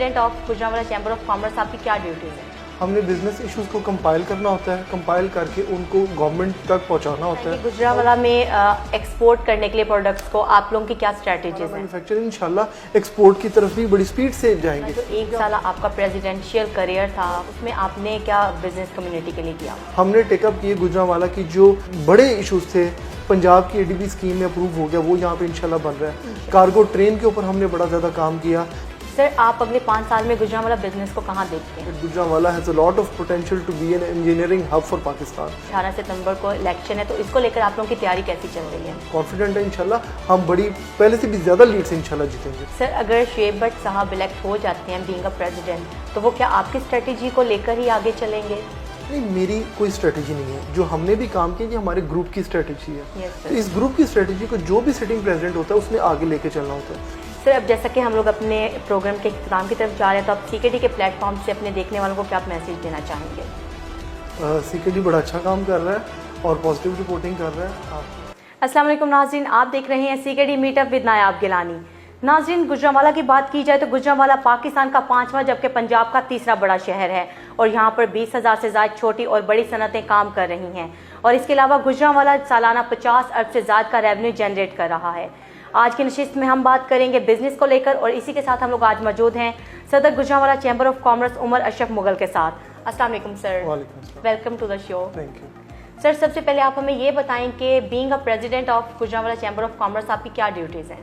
President of Gujranwala chamber of commerce, आपकी क्या duties हैं? हमने बिजनेस इश्यूज को कंपाइल करना होता है, कंपाइल करके उनको गवर्नमेंट तक पहुंचाना होता है। गुजरांवाला में एक्सपोर्ट करने के लिए प्रोडक्ट्स को आप लोगों की क्या स्ट्रेटजीज हैं? मैन्युफैक्चरिंग इंशाल्लाह एक्सपोर्ट की तरफ भी बड़ी स्पीड से जाएंगे। जो एक साल आपका प्रेसिडेंशियल करियर था उसमें आपने क्या बिजनेस कम्युनिटी के लिए किया? हमने टेकअप किए गुजरांवाला की जो बड़े इश्यूज थे। पंजाब की एडीबी स्कीम में अप्रूव हो गया, वो यहाँ पे इंशाल्लाह बन रहा है। कार्गो ट्रेन के ऊपर हमने बड़ा ज़्यादा काम किया। सर, आप अगले 5 साल में गुजरांवाला बिजनेस को कहाँ देखते हैं? Gujranwala has a lot of potential to be an engineering hub for Pakistan. 18 सितंबर को इलेक्शन है, तो इसको लेकर आप लोगों की तैयारी कैसी चल रही है? कॉन्फिडेंट है इंशाल्लाह हम बड़ी पहले से भी ज़्यादा लीड से इंशाल्लाह जीतेंगे। सर, अगर शुएब भट्ट साहब इलेक्ट हो जाते हैं बीइंग अ प्रेसिडेंट, तो वो क्या आपकी स्ट्रेटेजी को लेकर ही आगे चलेंगे? नहीं, मेरी कोई स्ट्रेटजी नहीं है। जो हमने भी काम किया, ये हमारे ग्रुप की स्ट्रेटजी है। Yes, तो इस ग्रुप की स्ट्रेटजी को जो भी सिटिंग प्रेसिडेंट होता है उसने आगे लेके चलना होता है। सर, अब जैसा कि हम लोग अपने प्रोग्राम के इख्तिताम की तरफ जा रहे हैं, तो आप सीकेडी के प्लेटफॉर्म से अपने देखने वालों को क्या मैसेज देना चाहेंगे? सीकेडी बड़ा अच्छा काम कर रहा है और पॉजिटिव रिपोर्टिंग कर रहा है। अस्सलाम वालेकुम नाज़रीन, आप देख रहे हैं सीकेडी मीटअप विद नायाब गिलानी। नाज़रीन, गुजरांवाला की बात की जाए तो गुजरांवाला पाकिस्तान का 5वां जबकि पंजाब का 3रा बड़ा शहर है और यहाँ पर 20,000 से ज़्यादा छोटी और बड़ी सनतें काम कर रही हैं और इसके अलावा गुजरांवाला सालाना 50 अरब से ज़्यादा का रेवेन्यू जनरेट कर रहा है। आज की नशिस्त में हम बात करेंगे बिजनेस को लेकर और इसी के साथ हम लोग आज मौजूद हैं सदर Gujranwala chamber of commerce Umar Ashraf Mughal के साथ। अस्सलाम वालेकुम sir, welcome to the show. Thank you sir, सबसे पहले आप हमें ये बताएं कि being a president of Gujranwala chamber of commerce आपकी क्या ड्यूटीज़ हैं?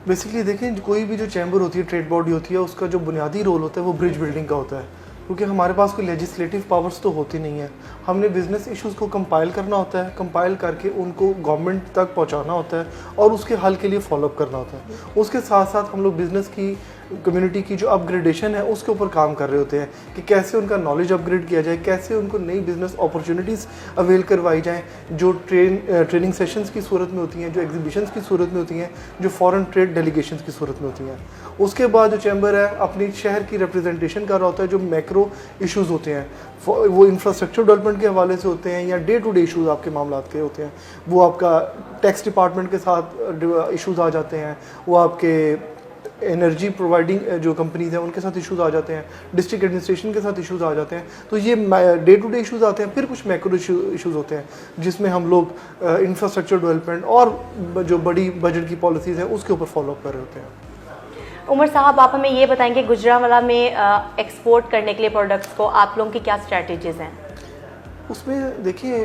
बेसिकली देखें, कोई भी जो चैम्बर होती है, ट्रेड बॉडी होती है, उसका जो बुनियादी रोल होता है वो ब्रिज बिल्डिंग का होता है, क्योंकि हमारे पास कोई लेजिस्लेटिव पावर्स तो होती नहीं है। हमने बिजनेस इश्यूज़ को कंपाइल करना होता है, कंपाइल करके उनको गवर्नमेंट तक पहुंचाना होता है और उसके हल के लिए फॉलोअप करना होता है। उसके साथ साथ हम लोग बिज़नेस की कम्युनिटी की जो अपग्रेडेशन है उसके ऊपर काम कर रहे होते हैं कि कैसे उनका नॉलेज अपग्रेड किया जाए, कैसे उनको नई बिज़नेस अपॉर्चुनिटीज़ अवेल करवाई जाएं, जो ट्रेनिंग सेशंस की सूरत में होती हैं, जो एग्जीबिशंस की सूरत में होती हैं, जो फॉरेन ट्रेड डेलीगेशंस की सूरत में होती हैं। उसके बाद जो चैम्बर है अपनी शहर की रिप्रेजेंटेशन कर रहा होता है। जो मैक्रो इश्यूज़ होते हैं वो इंफ्रास्ट्रक्चर डेवलपमेंट के हवाले से होते हैं या डे टू डे इशूज़ आपके मामलात के होते हैं, वो आपका टैक्स डिपार्टमेंट के साथ इशूज़ आ जाते हैं, वो आपके एनर्जी प्रोवाइडिंग जो कंपनीज हैं उनके साथ इश्यूज आ जाते हैं, डिस्ट्रिक्ट एडमिनिस्ट्रेशन के साथ इश्यूज आ जाते हैं। तो ये डे टू डे इश्यूज आते हैं। फिर कुछ मैक्रो इश्यूज होते हैं जिसमें हम लोग इंफ्रास्ट्रक्चर डेवलपमेंट और जो बड़ी बजट की पॉलिसीज़ हैं उसके ऊपर फॉलोअप कर रहे होते हैं। उमर साहब, आप हमें ये बताएंगे गुजरांवाला में एक्सपोर्ट करने के लिए प्रोडक्ट्स को आप लोगों की क्या स्ट्रेटजीज हैं? उसमें देखिए,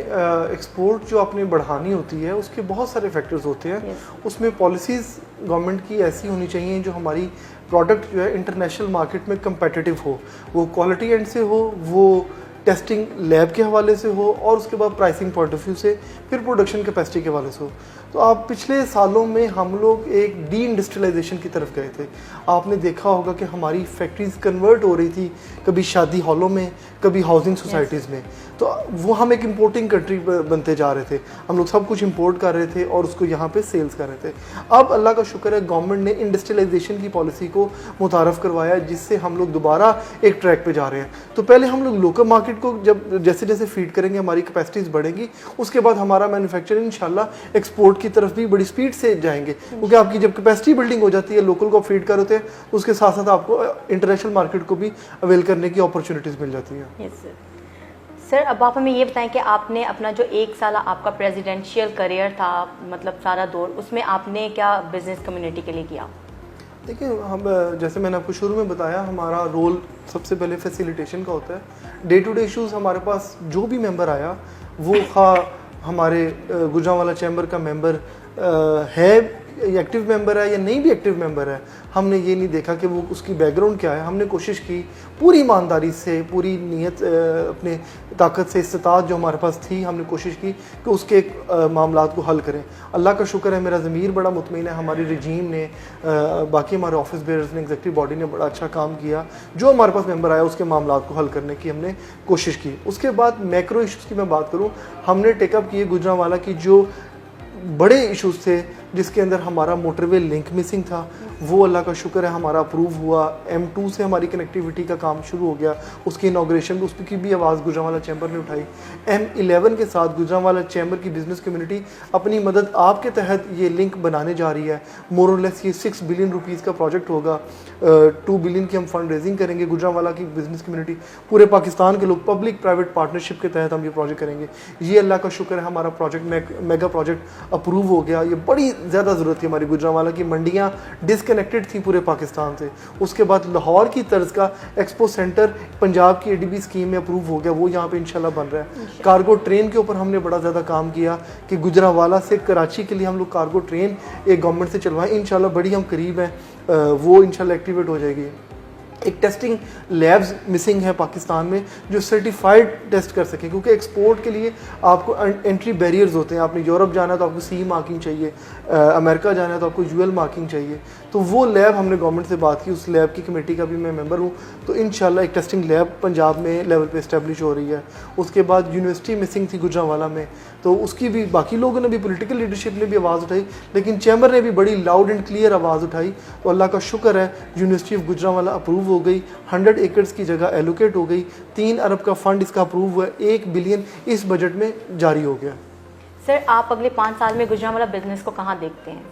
एक्सपोर्ट जो आपने बढ़ानी होती है उसके बहुत सारे फैक्टर्स होते हैं। उसमें पॉलिसीज़ गवर्नमेंट की ऐसी होनी चाहिए जो हमारी प्रोडक्ट जो है इंटरनेशनल मार्केट में कंपेटिटिव हो, वो क्वालिटी एंड से हो, वो टेस्टिंग लैब के हवाले से हो और उसके बाद प्राइसिंग पॉइंट ऑफ व्यू से, फिर प्रोडक्शन कैपेसिटी के हवाले से हो। तो आप पिछले सालों में हम लोग एक डी इंडस्ट्रियलाइजेशन की तरफ गए थे। आपने देखा होगा कि हमारी फैक्ट्रीज कन्वर्ट हो रही थी, कभी शादी हॉलों में, कभी हाउसिंग सोसाइटीज़ में। तो वो हम एक इम्पोर्टिंग कंट्री बनते जा रहे थे। हम लोग सब कुछ इम्पोर्ट कर रहे थे और उसको यहाँ पे सेल्स कर रहे थे। अब अल्लाह का शुक्र है गवर्नमेंट ने इंडस्ट्रियलाइजेशन की पॉलिसी को मुतारफ़ करवाया, जिससे हम लोग दोबारा एक ट्रैक पे जा रहे हैं। तो पहले हम लोग लोकल मार्केट को जब जैसे जैसे फीड करेंगे, हमारी कैपेसिटीज़ बढ़ेंगी, उसके बाद हमारा मैन्युफैक्चरिंग इंशाल्लाह एक्सपोर्ट की तरफ भी बड़ी स्पीड से जाएंगे, क्योंकि आपकी जब कैपेसिटी बिल्डिंग हो जाती है, लोकल को फीड कर होते हैं, उसके साथ साथ आपको इंटरनेशनल मार्केट को भी अवेल करने की अपॉर्चुनिटीज़ मिल जाती हैं। सर, अब आप हमें ये बताएं कि आपने अपना जो 1 साल आपका प्रेसिडेंशियल करियर था, मतलब सारा दौर, उसमें आपने क्या बिजनेस कम्युनिटी के लिए किया? देखिए, हम जैसे मैंने आपको शुरू में बताया, हमारा रोल सबसे पहले फैसिलिटेशन का होता है। डे टू डे इश्यूज़ हमारे पास जो भी मेंबर आया, वो खा हमारे गुजरांवाला चैम्बर का मेंबर है, एक्टिव मेंबर है या नहीं भी एक्टिव मेंबर है, हमने ये नहीं देखा कि वो उसकी बैकग्राउंड क्या है। हमने कोशिश की पूरी ईमानदारी से, पूरी नीयत, अपने ताकत से, इस्तात जो हमारे पास थी, हमने कोशिश की कि उसके मामलात को हल करें। अल्लाह का शुक्र है, मेरा ज़मीर बड़ा मुतमईन है, हमारी रजीम ने, बाकी हमारे ऑफिस बेयर्स ने, एग्जीक्यूटिव बॉडी ने बड़ा अच्छा काम किया। जो हमारे पास मेंबर आया उसके मामलात को हल करने की हमने कोशिश की। उसके बाद मैक्रो इशूज़ की मैं बात करूँ, हमने टेकअप किए गुजरांवाला की जो बड़े इश्यूज़ थे, जिसके अंदर हमारा मोटरवे लिंक मिसिंग था, वो अल्लाह का शुक्र है हमारा अप्रूव हुआ। M2 से हमारी कनेक्टिविटी का काम शुरू हो गया, उसकी इनाग्रेशन उसकी भी आवाज़ गुजरांवाला चैम्बर ने उठाई। M11 के साथ गुजरांवाला चैम्बर की बिज़नेस कम्युनिटी अपनी मदद आपके तहत ये लिंक बनाने जा रही है। मोर और लेस ये 6 बिलियन रुपीज़ का प्रोजेक्ट होगा। 2 बिलियन की हम फंड रेजिंग करेंगे। गुजरांवाला की बिज़नेस कम्युनिटी, पूरे पाकिस्तान के लोग, पब्लिक प्राइवेट पार्टनरशिप के तहत हम ये प्रोजेक्ट करेंगे। ये अल्लाह का शुक्र है हमारा प्रोजेक्ट मेगा प्रोजेक्ट अप्रूव हो गया। ये बड़ी ज़्यादा ज़रूरत थी हमारी। गुजरांवाला की मंडियाँ डिसकनेक्टेड थी पूरे पाकिस्तान से। उसके बाद लाहौर की तर्ज का एक्सपो सेंटर पंजाब की ADB स्कीम में अप्रूव हो गया, वो यहाँ पे इंशाल्लाह बन रहा है। कार्गो ट्रेन के ऊपर हमने बड़ा ज़्यादा काम किया कि गुजरांवाला से कराची के लिए हम लोग कार्गो ट्रेन एक गवर्नमेंट से चलवाएं। इंशाल्लाह बड़ी हम करीब हैं, वो इंशाल्लाह एक्टिवेट हो जाएगी। एक टेस्टिंग लैब्स मिसिंग है पाकिस्तान में जो सर्टिफाइड टेस्ट कर सकें, क्योंकि एक्सपोर्ट के लिए आपको एंट्री बैरियर्स होते हैं। आपने यूरोप जाना है तो आपको CE मार्किंग चाहिए, अमेरिका जाना है तो आपको UL मार्किंग चाहिए। तो वो लैब हमने गवर्नमेंट से बात की, उस लैब की कमेटी का भी मैं मेंबर हूँ। तो इंशाल्लाह एक टेस्टिंग लैब पंजाब में लेवल पे इस्टेब्लिश हो रही है। उसके बाद यूनिवर्सिटी मिसिंग थी गुजरांवाला में, तो उसकी भी बाकी लोगों ने भी, पॉलिटिकल लीडरशिप ने भी आवाज़ उठाई, लेकिन चैम्बर ने भी बड़ी लाउड एंड क्लियर आवाज़ उठाई। तो अल्लाह का शुक्र है यूनिवर्सिटी ऑफ गुजरांवाला अप्रूव हो गई। 100 एकड़्स की जगह एलोकेट हो गई। 3 अरब का फंड इसका अप्रूव हुआ। 1 बिलियन इस बजट में जारी हो गया। सर, आप अगले 5 साल में गुजरांवाला बिजनेस को कहाँ देखते हैं?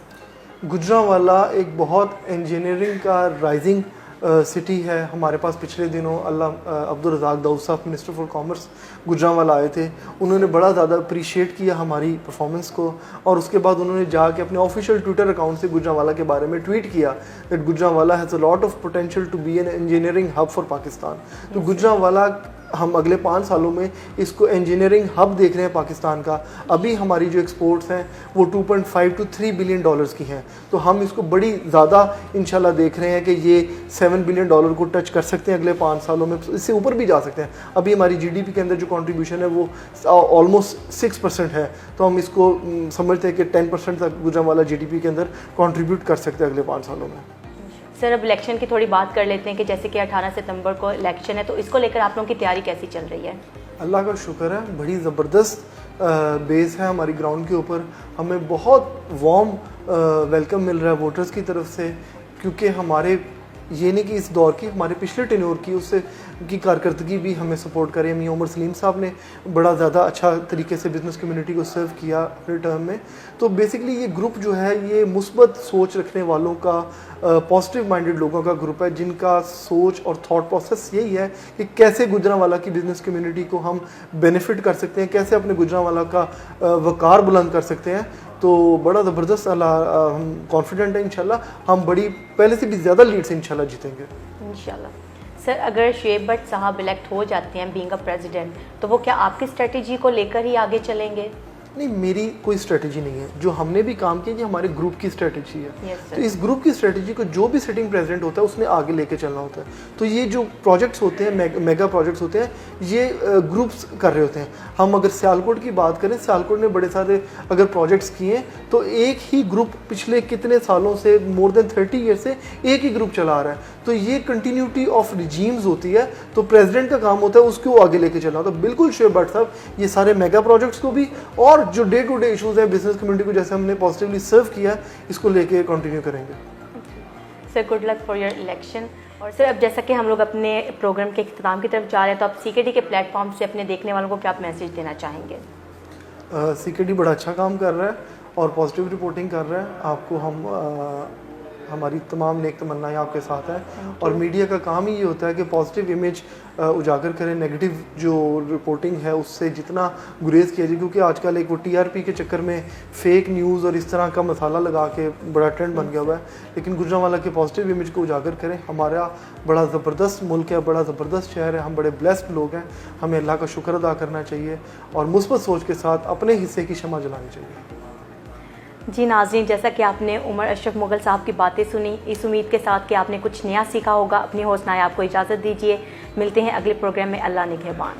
गुजरांवाला एक बहुत इंजीनियरिंग का राइजिंग सिटी है। हमारे पास पिछले दिनों अब्दुल रज़ाक दाऊद साहब, मिनिस्टर फॉर कॉमर्स, गुजरांवाला आए थे। उन्होंने बड़ा ज़्यादा अप्रिशिएट किया हमारी परफॉर्मेंस को, और उसके बाद उन्होंने जाके अपने ऑफिशियल ट्विटर अकाउंट से गुजरांवाला के बारे में ट्वीट किया that Gujranwala has a lot of potential to be an engineering hub for Pakistan. तो गुजरांवाला हम अगले 5 सालों में इसको इंजीनियरिंग हब देख रहे हैं पाकिस्तान का। अभी हमारी जो एक्सपोर्ट्स हैं वो 2.5 to 3 बिलियन डॉलर्स की हैं, तो हम इसको बड़ी ज़्यादा इंशाल्लाह देख रहे हैं कि ये 7 बिलियन डॉलर को टच कर सकते हैं अगले 5 सालों में, इससे ऊपर भी जा सकते हैं। अभी हमारी GDP के अंदर जो कंट्रीब्यूशन है वो ऑलमोस्ट 6% है, तो हम इसको समझते हैं कि 10% तक गुजरांवाला GDP के अंदर कंट्रीब्यूट कर सकते हैं अगले 5 सालों में। सर, अब इलेक्शन की थोड़ी बात कर लेते हैं कि जैसे कि 18 सितंबर को इलेक्शन है, तो इसको लेकर आप लोगों की तैयारी कैसी चल रही है? अल्लाह का शुक्र है, बड़ी ज़बरदस्त बेस है हमारी ग्राउंड के ऊपर। हमें बहुत वार्म वेलकम मिल रहा है वोटर्स की तरफ से, क्योंकि हमारे ये नहीं कि इस दौर की, हमारे पिछले टेन्योर की उससे की कारकर्दगी भी हमें सपोर्ट करे। मियां उमर सलीम साहब ने बड़ा ज़्यादा अच्छा तरीके से बिज़नेस कम्युनिटी को सर्व किया अपने टर्म में। तो बेसिकली ये ग्रुप जो है ये मुस्बत सोच रखने वालों का, पॉजिटिव माइंडेड लोगों का ग्रुप है, जिनका सोच और थॉट प्रोसेस यही है कि कैसे गुजरांवाला की बिज़नेस कम्युनिटी को हम बेनिफिट कर सकते हैं, कैसे अपने गुजरांवाला का वकार बुलंद कर सकते हैं। तो बड़ा ज़बरदस्त हम कॉन्फिडेंट है इंशाल्लाह हम बड़ी पहले से भी ज़्यादा लीड से इंशाल्लाह जीतेंगे इंशाल्लाह। सर, अगर शुएब भट्ट साहब इलेक्ट हो जाते हैं बीइंग अ प्रेसिडेंट, तो वो क्या आपकी स्ट्रेटजी को लेकर ही आगे चलेंगे? नहीं, मेरी कोई स्ट्रेटजी नहीं है। जो हमने भी काम किया ये हमारे ग्रुप की स्ट्रेटजी है। Yes, तो इस ग्रुप की स्ट्रेटजी को जो भी सिटिंग प्रेसिडेंट होता है उसने आगे लेके चलना होता है। तो ये जो प्रोजेक्ट्स होते हैं, मेगा प्रोजेक्ट्स होते हैं, ये ग्रुप्स कर रहे होते हैं। हम अगर सियालकोट की बात करें, सियालकोट ने बड़े सारे अगर प्रोजेक्ट्स किए, तो एक ही ग्रुप पिछले कितने सालों से, मोर देन 30 ईयर से एक ही ग्रुप चला रहा है। तो ये कंटिन्यूटी ऑफ रिजीम्स होती है। तो प्रेसिडेंट का काम होता है उसको आगे लेके चलना। तो बिल्कुल शुएब भट्ट साहब ये सारे मेगा प्रोजेक्ट्स को भी, और जो डे टू डे इशूज़ हैं बिजनेस कम्युनिटी को जैसे हमने पॉजिटिवली सर्व किया है, इसको लेके कंटिन्यू करेंगे। Sir, good luck for your election. और सर, अब जैसा कि हम लोग अपने प्रोग्राम के इख्तिताम की तरफ जा रहे हैं, तो आप CKD के प्लेटफॉर्म से अपने देखने वालों को क्या आप मैसेज देना चाहेंगे? CKD बड़ा अच्छा काम कर रहा है और पॉजिटिव रिपोर्टिंग कर रहा है। आपको हमारी तमाम नेक तमन्नाएं आपके साथ हैं, और मीडिया का काम ही ये होता है कि पॉजिटिव इमेज उजागर करें। नेगेटिव जो रिपोर्टिंग है उससे जितना गुरेज किया जाए, क्योंकि आजकल एक वो TRP के चक्कर में फेक न्यूज़ और इस तरह का मसाला लगा के बड़ा ट्रेंड बन गया हुआ है। लेकिन गुजरांवाला के पॉजिटिव इमेज को उजागर करें। हमारा बड़ा ज़बरदस्त मुल्क है, बड़ा ज़बरदस्त शहर है, हम बड़े ब्लेस्ड लोग हैं। हमें अल्लाह का शुक्र अदा करना चाहिए और मुस्बत सोच के साथ अपने हिस्से की शमा जलानी चाहिए। जी नाज़रीन, जैसा कि आपने उमर अशरफ मुग़ल साहब की बातें सुनी, इस उम्मीद के साथ कि आपने कुछ नया सीखा होगा। अपनी हौसलाएं आपको इजाज़त दीजिए। मिलते हैं अगले प्रोग्राम में। अल्लाह निगहबान।